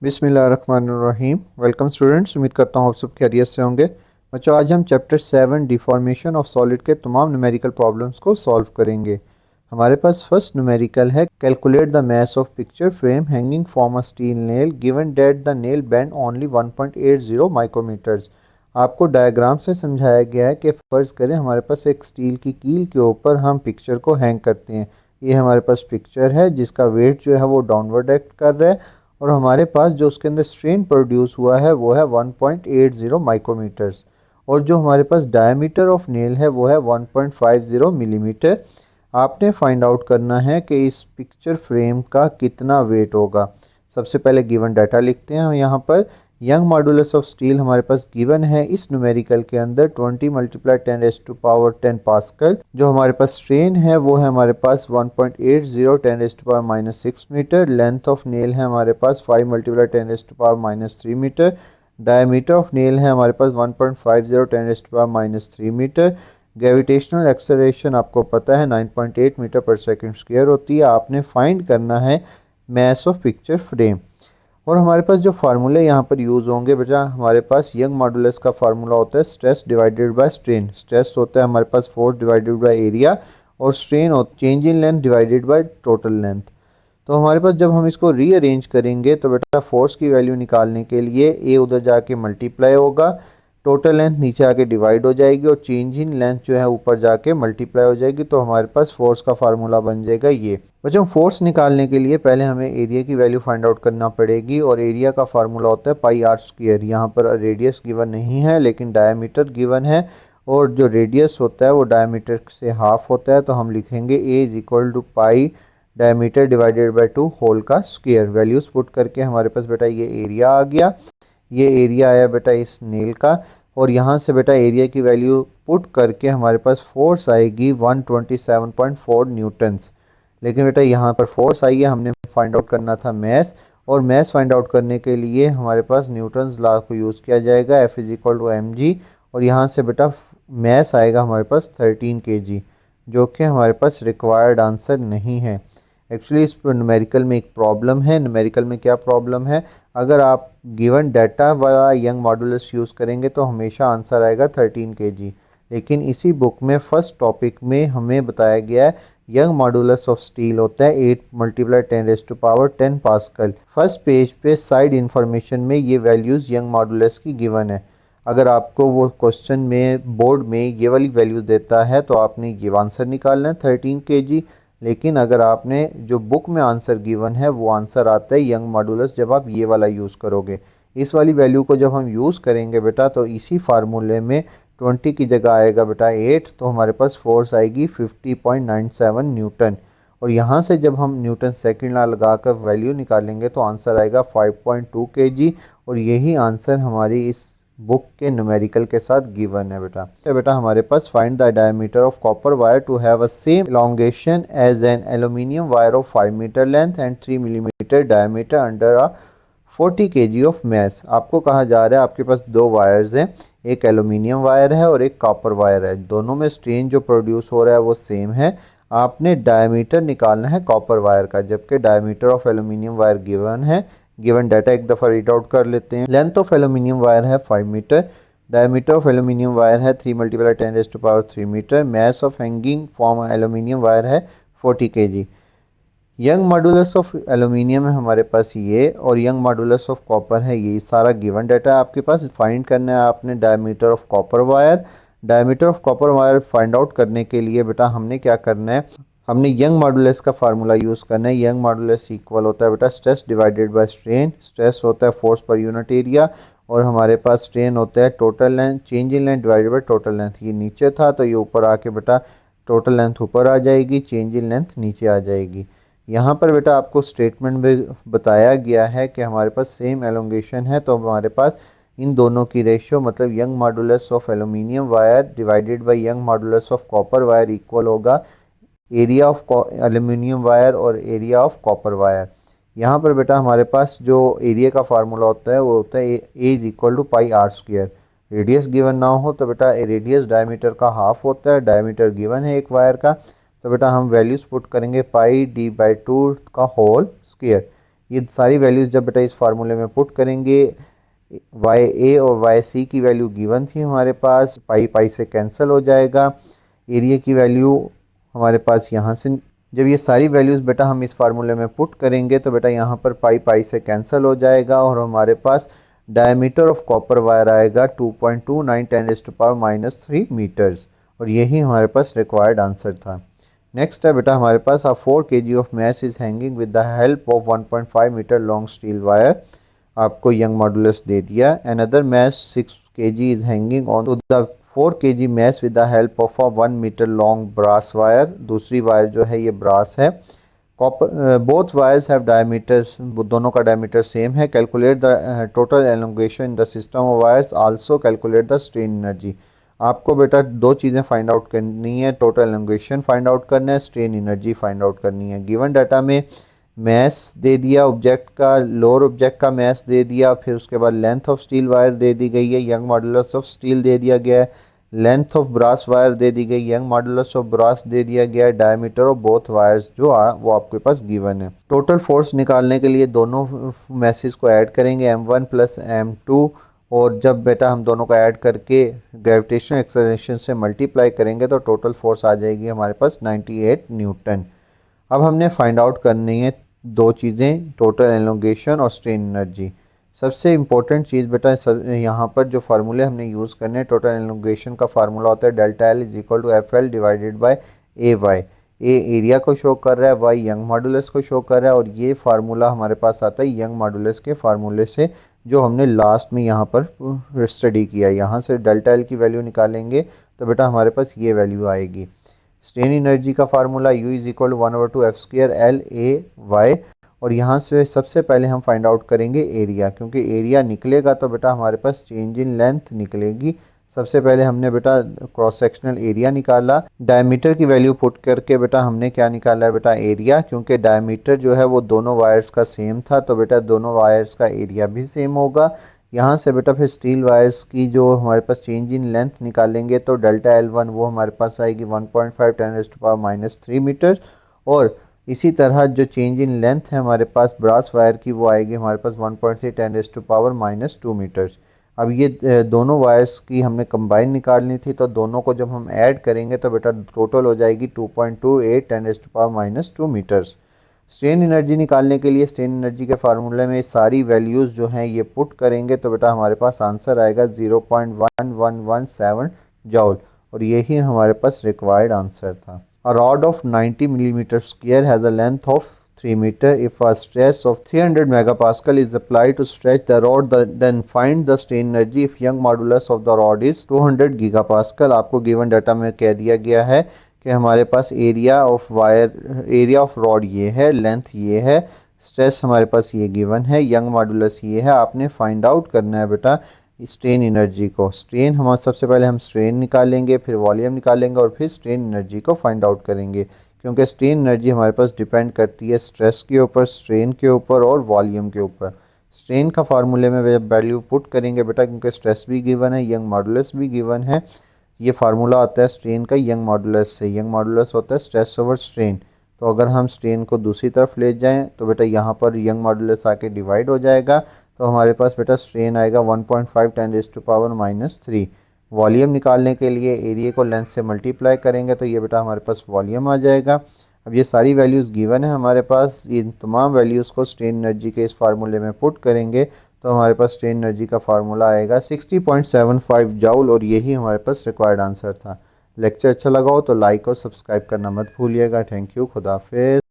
बिस्मिल्लाहिर्रहमानिर्रहीम। Welcome students, उम्मीद करता हूँ आप सब खैरियत से होंगे। बच्चों, आज हम चैप्टर 7 डिफॉर्मेशन ऑफ सॉलिड के तमाम न्यूमेरिकल प्रॉब्लम्स को सॉल्व करेंगे। हमारे पास फर्स्ट न्यूमेरिकल है, calculate the mass of picture frame hanging from a steel nail given that the nail bend only 1.80 micrometres. आपको डायग्राम से समझाया गया है कि फ़र्ज़ करें हमारे पास एक स्टील की कील के ऊपर हम पिक्चर को हैंग करते हैं। ये हमारे पास पिक्चर है जिसका वेट जो है वो डाउनवर्ड एक्ट कर रहा है, और हमारे पास जो उसके अंदर स्ट्रेन प्रोड्यूस हुआ है वो है 1.80 माइक्रोमीटर्स, और जो हमारे पास डायमीटर ऑफ नेल है वो है 1.50 मिलीमीटर। आपने फाइंड आउट करना है कि इस पिक्चर फ्रेम का कितना वेट होगा। सबसे पहले गिवन डाटा लिखते हैं यहाँ पर। यंग मॉडुलस ऑफ स्टील हमारे पास गिवन है इस न्यूमेरिकल के अंदर 20 × 10⁻10 पास्कल। जो हमारे पास स्ट्रेन है वो है हमारे पास 1.80 10⁻⁻6 मीटर। लेंथ ऑफ नेल है हमारे पास 5 × 10⁻³ मीटर। डायमीटर ऑफ नेल है हमारे पास 1.50 10⁻³ मीटर। ग्रेविटेशनल एक्सेलरेशन आपको पता है 9.8 मीटर पर सेकंड स्क्वायर होती है। आपने फाइंड करना है मास ऑफ पिक्चर फ्रेम। और हमारे पास जो फार्मूले यहाँ पर यूज़ होंगे बेटा, हमारे पास यंग मॉडुलस का फार्मूला होता है stress divided by strain. Stress होता है हमारे पास फोर्स डिवाइडेड बाय एरिया, और स्ट्रेन होता है change in length divided by total length. तो हमारे पास जब हम इसको रीअरेंज करेंगे तो बेटा फोर्स की वैल्यू निकालने के लिए ए उधर जाके मल्टीप्लाई होगा, टोटल लेंथ नीचे आके डिवाइड हो जाएगी, और चेंज इन लेंथ जो है ऊपर जाके मल्टीप्लाई हो जाएगी। तो हमारे पास फोर्स का फार्मूला बन जाएगा ये। बच्चों, फोर्स निकालने के लिए पहले हमें एरिया की वैल्यू फाइंड आउट करना पड़ेगी, और एरिया का फार्मूला होता है पाई आर स्क्वायर। यहाँ पर रेडियस गिवन नहीं है लेकिन डायमीटर गिवन है, और जो रेडियस होता है वो डायमीटर से हाफ होता है। तो हम लिखेंगे A is equal to pi diameter divided by 2 whole का स्क्वायर। वैल्यूज पुट करके हमारे पास बेटा ये एरिया आ गया। ये एरिया आया बेटा इस नेल का, और यहाँ से बेटा एरिया की वैल्यू पुट करके हमारे पास फोर्स आएगी 127.4 न्यूटन्स। लेकिन बेटा यहाँ पर फोर्स आई है, हमने फाइंड आउट करना था मैस, और मैस फाइंड आउट करने के लिए हमारे पास न्यूटन्स लॉ को यूज़ किया जाएगा, F is equal to mg। और यहाँ से बेटा मैस आएगा हमारे पास 13 kg, जो कि हमारे पास रिक्वायर्ड आंसर नहीं है। एक्चुअली इस न्यूमेरिकल में एक प्रॉब्लम है। न्यूमेरिकल में क्या प्रॉब्लम है, अगर आप गिवन डाटा वाला यंग मॉडुलस यूज़ करेंगे तो हमेशा आंसर आएगा 13 kg। लेकिन इसी बुक में फर्स्ट टॉपिक में हमें बताया गया है यंग मॉडुलस ऑफ स्टील होता है 8 × 10⁻10 पास्कल। फर्स्ट पेज पे साइड इंफॉर्मेशन में ये वैल्यूज़ यंग मॉडुलस की गिवन है। अगर आपको वो क्वेश्चन में बोर्ड में ये वाली वैल्यू देता है तो आपने ये आंसर निकालना है 13 kg। लेकिन अगर आपने जो बुक में आंसर गिवन है वो आंसर आता है यंग मॉडुलस जब आप ये वाला यूज़ करोगे। इस वाली वैल्यू को जब हम यूज़ करेंगे बेटा तो इसी फार्मूले में 20 की जगह आएगा बेटा 8, तो हमारे पास फोर्स आएगी 50.97 न्यूटन। और यहाँ से जब हम न्यूटन सेकंड लॉ लगाकर वैल्यू निकालेंगे तो आंसर आएगा 5.2 kg। और यही आंसर हमारी इस बुक के न्यूमेरिकल के साथ गिवन है बेटा। तो बेटा हमारे पास find the diameter of copper wire to have a same elongation as an aluminium wire of 5 metre length and 3 millimetre diameter under a 40 kg of mass. आपको कहा जा रहा है आपके पास दो वायर्स हैं, एक एल्यूमिनियम वायर है और एक कॉपर वायर है। दोनों में स्ट्रेन जो प्रोड्यूस हो रहा है वो सेम है। आपने डायमीटर निकालना है कॉपर वायर का, जबकि diameter of aluminium wire given है। गिवन डाटा एक दफ़ा रीड आउट कर लेते हैं। लेंथ ऑफ एल्यूमिनियम वायर है 5 metre. Diameter of aluminium wire है 3 × 10⁻³ metre. Mass of hanging from aluminium wire है 40 kg। Young modulus of aluminium है हमारे पास ये, और यंग मॉडुलस ऑफ कॉपर है ये। सारा गिवन डाटा है आपके पास। फाइंड करना है आपने diameter of copper wire. Diameter of copper wire find out करने के लिए बेटा हमने क्या करना है, हमने यंग मॉडुलस का फार्मूला यूज़ करना है। यंग मॉडुलस इक्वल होता है बेटा stress divided by strain. Stress होता है फोर्स पर यूनिट एरिया, और हमारे पास स्ट्रेन होता है total length, change in length divided by total length. ये नीचे था तो ये ऊपर आके बेटा टोटल लेंथ ऊपर आ जाएगी, चेंज इन लेंथ नीचे आ जाएगी। यहाँ पर बेटा आपको स्टेटमेंट में बताया गया है कि हमारे पास सेम एलोंगेशन है, तो हमारे पास इन दोनों की रेशियो मतलब young modulus of aluminium wire divided by young modulus of copper wire equal होगा एरिया ऑफ एल्यूमिनियम वायर और एरिया ऑफ कॉपर वायर। यहाँ पर बेटा हमारे पास जो एरिया का फार्मूला होता है वो होता है A is equal to pi r square. Radius given ना हो तो बेटा रेडियस डायमीटर का हाफ होता है। डायमीटर गिवन है एक वायर का, तो बेटा हम वैल्यूज पुट करेंगे पाई d/2 का होल स्क्वायर। ये सारी वैल्यूज़ जब बेटा इस फार्मूले में पुट करेंगे, वाई ए और वाई सी की वैल्यू गिवन थी हमारे पास, पाई पाई से कैंसिल हो जाएगा। एरिया की वैल्यू हमारे पास यहाँ से, जब ये सारी वैल्यूज़ बेटा हम इस फार्मूले में पुट करेंगे तो बेटा यहाँ पर पाई पाई से कैंसिल हो जाएगा और हमारे पास डायमीटर ऑफ कॉपर वायर आएगा 2.29 10⁻³ मीटर्स, और यही हमारे पास रिक्वायर्ड आंसर था। नेक्स्ट है बेटा हमारे पास 4 kg of mass is hanging with the help of 1.5 metre long steel wire, आपको यंग मॉडुलस दे दिया। Another mass 6 kg is hanging on the 4 kg mass with the help of a 1 metre long brass wire, दूसरी wire जो है ये brass है। Copper both wires have diameters, दोनों का डायमीटर सेम है। Calculate the total elongation in the system of wires, also calculate the strain energy. आपको बेटा दो चीज़ें फाइंड आउट करनी है, टोटल एलोंगेशन फाइंड आउट करना है, स्ट्रेन एनर्जी फाइंड आउट करनी है। गिवन डाटा में मैस दे दिया ऑब्जेक्ट का, लोअर ऑब्जेक्ट का मैस दे दिया, फिर उसके बाद लेंथ ऑफ स्टील वायर दे दी गई है, यंग मॉडुलस ऑफ स्टील दे दिया गया है, लेंथ ऑफ ब्रास वायर दे दी गई, यंग मॉडुलस ऑफ ब्रास दे दिया गया है, डायमीटर ऑफ बोथ वायर्स जो वो आपके पास गिवन है। टोटल फोर्स निकालने के लिए दोनों मैसेज को ऐड करेंगे m1 प्लस m2, और जब बेटा हम दोनों को ऐड करके ग्रेविटेशनल एक्सेलरेशन से मल्टीप्लाई करेंगे तो टोटल फोर्स आ जाएगी हमारे पास 98 न्यूटन। अब हमने फाइंड आउट करनी है दो चीज़ें, टोटल एलोंगेशन और स्ट्रेन एनर्जी। सबसे इम्पोर्टेंट चीज़ बेटा यहाँ पर जो फार्मूले हमने यूज़ करने हैं, टोटल एलोंगेशन का फार्मूला होता है delta L is equal to F L divided by A Y. A area को शो कर रहा है, वाई यंग मॉडुलस को शो कर रहा है, और ये फार्मूला हमारे पास आता है यंग मॉडुलस के फार्मूले से जो हमने लास्ट में यहाँ पर स्टडी किया। यहाँ से डेल्टा एल की वैल्यू निकालेंगे तो बेटा हमारे पास ये वैल्यू आएगी। स्ट्रेन एनर्जी का formula U is equal to 1/2 F square L A Y, और यहाँ से सबसे पहले हम फाइंड आउट करेंगे एरिया, क्योंकि एरिया निकलेगा तो बेटा हमारे पास चेंज इन लेंथ निकलेगी। सबसे पहले हमने बेटा क्रॉस सेक्शनल एरिया निकाला, डायमीटर की वैल्यू पुट करके बेटा हमने क्या निकाला है बेटा एरिया, क्योंकि डायमीटर जो है वो दोनों वायर्स का सेम था तो बेटा दोनों वायर्स का एरिया भी सेम होगा। यहाँ से बेटा फिर स्टील वायर्स की जो हमारे पास चेंज इन लेंथ निकालेंगे तो डेल्टा L1 वो हमारे पास आएगी 1.5 10⁻³ मीटर, और इसी तरह जो चेंज इन लेंथ है हमारे पास ब्रास वायर की वो आएगी हमारे पास 1.3 10⁻² मीटर्स। अब ये दोनों वायर्स की हमने कंबाइन निकालनी थी तो दोनों को जब हम ऐड करेंगे तो बेटा टोटल हो जाएगी 2.28 10⁻² मीटर्स। स्ट्रेन एनर्जी निकालने के लिए स्ट्रेन एनर्जी के फार्मूले में सारी वैल्यूज़ जो हैं ये पुट करेंगे तो बेटा हमारे पास आंसर आएगा 0.1117 जॉल, और यही हमारे पास रिक्वायर्ड आंसर था। A rod of 90 millimetre square has a length of 3 metre if a stress of 300 megapascal is applied to stretch the rod, then find the strain energy if young modulus of the rod is 200 gigapascal। आपको given data में कह दिया गया है कि हमारे पास area of wire, area of rod ये है, लेंथ ये है, स्ट्रेस हमारे पास ये गिवन है, यंग मॉडुलस ये है। आपने फाइंड आउट करना है बेटा स्ट्रेन एनर्जी को। स्ट्रेन हम सबसे पहले हम स्ट्रेन निकालेंगे, फिर वॉल्यूम निकालेंगे और फिर स्ट्रेन एनर्जी को फाइंड आउट करेंगे, क्योंकि स्ट्रेन एनर्जी हमारे पास डिपेंड करती है स्ट्रेस के ऊपर, स्ट्रेन के ऊपर और वॉल्यूम के ऊपर। स्ट्रेन का फार्मूले में वैल्यू पुट करेंगे बेटा, क्योंकि स्ट्रेस भी गिवन है, यंग मॉडुलस भी गिवन है। ये फार्मूला आता है स्ट्रेन का यंग मॉडुलस से, यंग मॉडुलस होता है स्ट्रेस ओवर स्ट्रेन। तो अगर हम स्ट्रेन को दूसरी तरफ ले जाएं तो बेटा यहाँ पर यंग मॉडुलस आके डिवाइड हो जाएगा, तो हमारे पास बेटा स्ट्रेन आएगा 1.5 10⁻³ वॉल्यूम निकालने के लिए एरिया को लेंथ से मल्टीप्लाई करेंगे तो ये बेटा हमारे पास वॉल्यूम आ जाएगा। अब ये सारी वैल्यूज़ गिवन है हमारे पास, इन तमाम वैल्यूज़ को स्ट्रेन एनर्जी के इस फार्मूले में पुट करेंगे तो हमारे पास स्ट्रेन एनर्जी का फार्मूला आएगा 60.75 जॉल, और यही हमारे पास रिक्वायर्ड आंसर था। लेक्चर अच्छा लगा हो तो लाइक और सब्सक्राइब करना मत भूलिएगा। थैंक यू, खुदा हाफिज़।